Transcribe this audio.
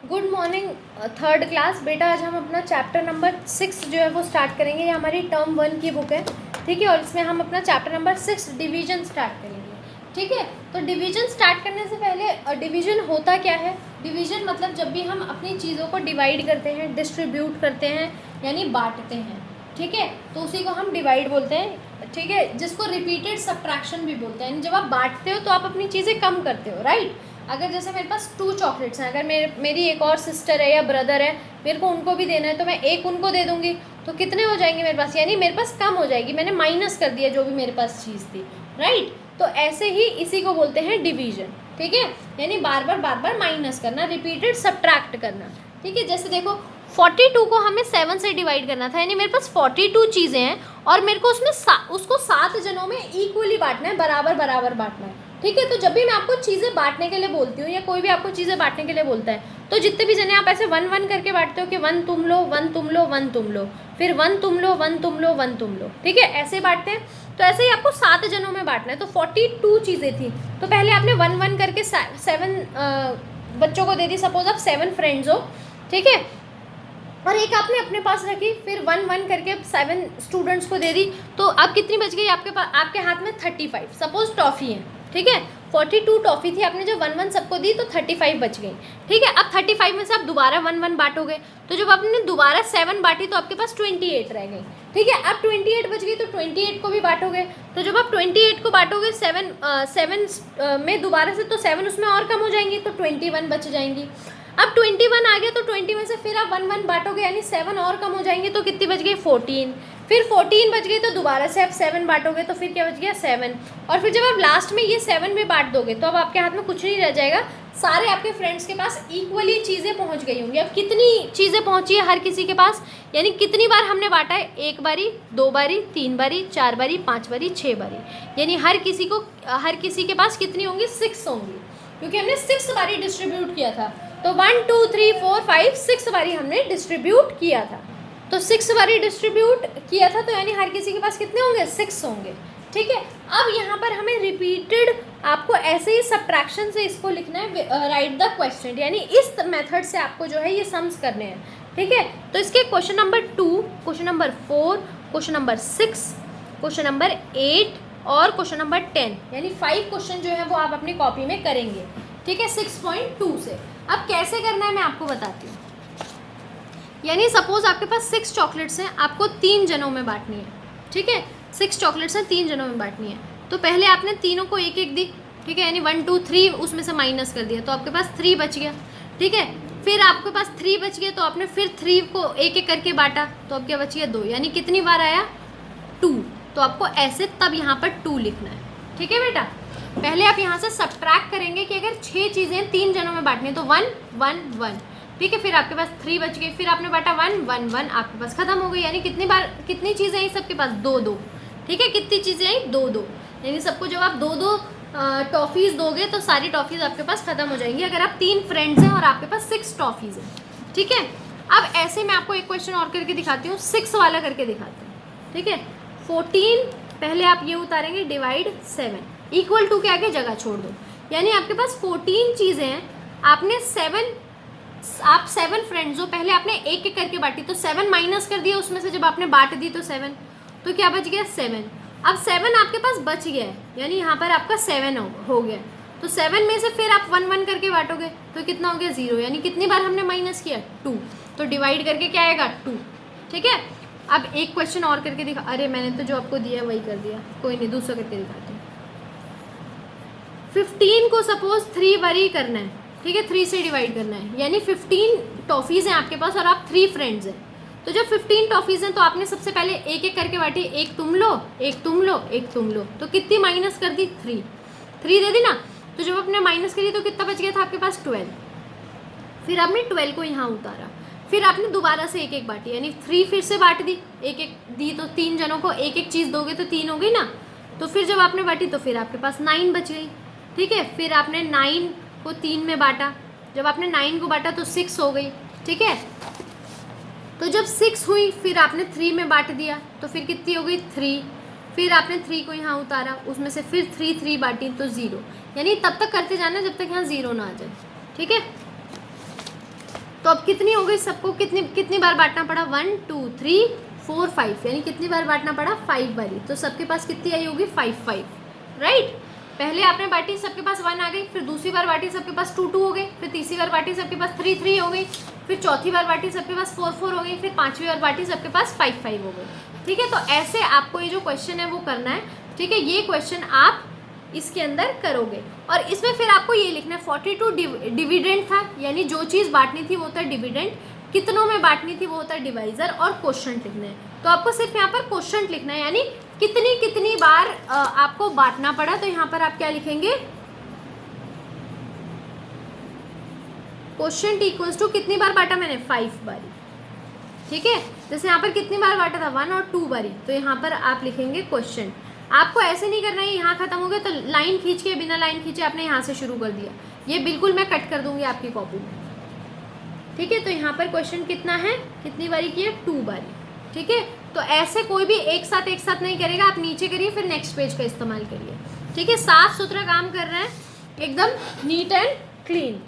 Good morning third class. बेटा आज हम अपना चैप्टर नंबर 6 जो है वो स्टार्ट करेंगे। ये हमारी टर्म 1 की बुक है, ठीक है। और इसमें हम अपना चैप्टर नंबर 6 डिवीजन स्टार्ट करेंगे, ठीक है। तो डिवीजन स्टार्ट करने से पहले डिवीजन होता क्या है। डिवीजन मतलब जब भी हम अपनी चीज़ों को डिवाइड करते हैं, डिस्ट्रीब्यूट करते हैं, यानी बांटते हैं, ठीक है, तो उसी को हम डिवाइड बोलते हैं, ठीक है। जिसको रिपीटेड सब्ट्रैक्शन भी बोलते हैं। जब आप बांटते हो तो आप अपनी चीज़ें कम करते हो, राइट। अगर जैसे मेरे पास 2 चॉकलेट्स हैं, अगर मेरी एक और सिस्टर है या ब्रदर है, मेरे को उनको भी देना है, तो मैं एक उनको दे दूँगी, तो कितने हो जाएंगे मेरे पास, यानी मेरे पास कम हो जाएगी। मैंने माइनस कर दिया जो भी मेरे पास चीज़ थी, राइट। तो ऐसे ही इसी को बोलते हैं डिवीजन, ठीक है। यानी बार बार माइनस करना, रिपीटेड सब्ट्रैक्ट करना, ठीक है। जैसे देखो 42 को हमें 7 से डिवाइड करना था, यानी मेरे पास 42 चीज़ें हैं और मेरे को उसमें उसको 7 जनों में इक्वली बांटना है, बराबर बांटना है, ठीक है। तो जब भी मैं आपको चीज़ें बांटने के लिए बोलती हूँ या कोई भी आपको चीज़ें बांटने के लिए बोलता है, तो जितने भी जने आप ऐसे 1 करके बांटते हो कि 1 तुम लो, 1 तुम लो, 1 तुम लो, फिर 1 तुम लो, 1 तुम लो, 1 तुम लो, ठीक है, ऐसे बांटते हैं। तो ऐसे ही आपको 7 जनों में बांटना है। तो 42 चीज़ें थी, तो पहले आपने 1 करके 7 बच्चों को दे दी। सपोज आप 7 फ्रेंड्स हो, ठीक है, और एक आपने अपने पास रखी, फिर 1 करके 7 स्टूडेंट्स को दे दी। तो अब कितनी बच गई आपके पास, आपके हाथ में 35 सपोज टॉफ़ी है, ठीक है। 42 टॉफ़ी थी, आपने जब 1 सबको दी तो 35 बच गई, ठीक है। अब 35 में से आप दोबारा 1 बांटोगे, तो जब आपने दोबारा 7 बांटी तो आपके पास 28 रह गई, ठीक है। अब 28 बच गई तो 28 को भी बांटोगे। तो जब आप 28 को बांटोगे 7 में दोबारा से, तो 7 उसमें और कम हो जाएंगी, तो 21 बच जाएंगी। अब 21 आ गया तो 20 में से फिर आप 1 बांटोगे, यानी 7 और कम हो जाएंगे, तो कितनी बच गई 14। फिर 14 बच गई तो दोबारा से आप 7 बांटोगे, तो फिर क्या बच गया 7। और फिर जब आप लास्ट में ये 7 भी बांट दोगे तो अब आपके हाथ में कुछ नहीं रह जाएगा, सारे आपके फ्रेंड्स के पास इक्वली चीज़ें पहुंच गई होंगी। अब कितनी चीज़ें पहुंची है हर किसी के पास, यानी कितनी बार हमने बांटा है, 1 बारी, 2 बारी, 3 बारी, 4 बारी, 5 बारी, 6 बारी, यानी हर किसी के पास कितनी होंगी, 6 होंगी, क्योंकि हमने 6 बारी डिस्ट्रीब्यूट किया था। तो 1 2 3 4 5 6 बारी हमने डिस्ट्रीब्यूट किया था। तो 6 बारी डिस्ट्रीब्यूट किया था, तो यानी हर किसी के पास कितने होंगे, 6 होंगे, ठीक है। अब यहाँ पर हमें रिपीटेड आपको ऐसे ही सब्ट्रैक्शन से इसको लिखना है, राइट द क्वेश्चन, यानी इस मेथड से आपको जो है ये सम्स करने हैं, ठीक है। तो इसके question number 2, question number 4, question number 6, question number 8 और क्वेश्चन नंबर 10, यानी 5 क्वेश्चन जो है वो आप अपनी कॉपी में करेंगे, ठीक है, 6.2 से। अब कैसे करना है मैं आपको बताती हूँ। यानी सपोज आपके पास 6 चॉकलेट्स हैं, आपको 3 जनों में बांटनी है, ठीक है। 6 चॉकलेट्स हैं, 3 जनों में बांटनी है। तो पहले आपने तीनों को एक एक दी, ठीक है, यानी 1 2 3 उसमें से माइनस कर दिया, तो आपके पास 3 बच गया, ठीक है। फिर आपके पास 3 बच गया, तो आपने फिर 3 को एक एक करके बांटा, तो अब क्या बच गया 2, यानी कितनी बार आया 2। तो आपको ऐसे तब यहाँ पर 2 लिखना है, ठीक है बेटा। पहले आप यहाँ से सब्ट्रैक्ट करेंगे कि अगर 6 चीज़ें 3 जनों में बांटनी है तो 1 1 1, ठीक है। फिर आपके पास 3 बच गए, फिर आपने बांटा 1 1 1, आपके पास खत्म हो गई। यानी कितनी चीज़ें आई सबके पास, 2 2, ठीक है। कितनी चीज़ें आई 2 2, यानी सबको जब आप 2 2 टॉफ़ीज़ दोगे तो सारी टॉफ़ीज़ आपके पास खत्म हो जाएंगी, अगर आप 3 फ्रेंड्स हैं और आपके पास 6 टॉफ़ीज़ हैं, ठीक है। अब ऐसे मैं आपको एक क्वेश्चन और करके दिखाती हूँ, 6 वाला करके दिखाती हूँ, ठीक है। 14 पहले आप ये उतारेंगे, डिवाइड 7 इक्वल टू के आगे जगह छोड़ दो, यानी आपके पास 14 चीज़ें हैं, आपने 7 फ्रेंड्स हो, पहले आपने एक एक करके बांटी, तो 7 माइनस कर दिया उसमें से, जब आपने बांट दी तो 7, तो क्या बच गया 7। अब 7 आपके पास बच गया है, यानी यहाँ पर आपका 7 हो गया। तो 7 में से फिर आप 1 करके बांटोगे, तो कितना हो गया 0, यानी कितनी बार हमने माइनस किया 2, तो डिवाइड करके क्या आएगा 2, ठीक है। अब एक क्वेश्चन और करके दिखा, अरे मैंने तो जो आपको दिया वही कर दिया, कोई नहीं, दूसरा करके दिखाती हूँ। 15 को सपोज 3 बारी करना है, ठीक है, 3 से डिवाइड करना है, यानी 15 टॉफ़ीज़ हैं आपके पास और आप 3 फ्रेंड्स हैं। तो जब 15 टॉफ़ीज़ हैं तो आपने सबसे पहले एक एक करके बांटी, एक तुम लो, एक तुम लो, एक तुम लो, तो कितनी माइनस कर दी 3 दे दी ना। तो जब आपने माइनस करी तो कितना बच गया था आपके पास 12। फिर आपने 12 को यहाँ उतारा, फिर आपने दोबारा से एक एक बांटी, यानी 3 फिर से बांट दी, एक एक दी, तो 3 जनों को एक एक चीज़ दोगे तो 3 हो गई ना। तो फिर जब आपने बांटी तो फिर आपके पास 9 बच गई, ठीक है। फिर आपने 9 को 3 में बांटा, जब आपने 9 को बांटा तो 6 हो गई, ठीक है। तो जब 6 हुई फिर आपने 3 में बांट दिया, तो फिर कितनी हो गई 3। फिर आपने 3 को यहाँ उतारा, उसमें से फिर 3 बांटी तो 0, यानी तब तक करते जाना जब तक यहाँ 0 ना आ जाए, ठीक है। तो अब कितनी हो गई, सबको कितनी बार बांटना पड़ा, 1 2 3 4 5, यानी कितनी बार बांटना पड़ा, 5 बारी। तो सबके पास कितनी आई होगी, 5 राइट। पहले आपने बांटी, सबके पास 1 आ गई, फिर दूसरी बार बांटी, सबके पास 2 हो गई, फिर तीसरी बार बांटी, सबके पास 3 हो गई, फिर चौथी बार बांटी, सबके पास 4 हो गई, फिर पांचवी बार बांटी, सबके पास 5 हो गई। ठीक है, तो ऐसे आपको ये जो क्वेश्चन है वो करना है। ठीक है, ये क्वेश्चन आप इसके अंदर करोगे और इसमें फिर आपको ये लिखना है 42 डिविडेंड था, यानी जो चीज़ बांटनी थी वो होता है डिविडेंड, कितनों में बांटनी थी वो होता है डिवाइजर, और क्वोशंट लिखना है। तो आपको सिर्फ यहाँ पर क्वोशंट लिखना है, यानी कितनी बार आपको बांटना पड़ा। तो यहाँ पर आप क्या लिखेंगे, क्वोशंट इक्वल्स टू कितनी बार बांटा मैंने, 5 बारी। ठीक है, जैसे यहाँ पर कितनी बार बांटा था, 1 और 2 बारी, तो यहाँ पर आप लिखेंगे क्वोशंट। आपको ऐसे नहीं करना है यहाँ खत्म हो गया तो लाइन खींच के, बिना लाइन खींचे आपने यहाँ से शुरू कर दिया, ये बिल्कुल मैं कट कर दूंगी आपकी कॉपी में। ठीक है, तो यहाँ पर क्वेश्चन कितना है, कितनी बारी किया, 2 बारी। ठीक है, तो ऐसे कोई भी एक साथ नहीं करेगा, आप नीचे करिए फिर नेक्स्ट पेज का इस्तेमाल करिए। ठीक है, साफ सुथरा काम कर रहे हैं, एकदम नीट एंड क्लीन।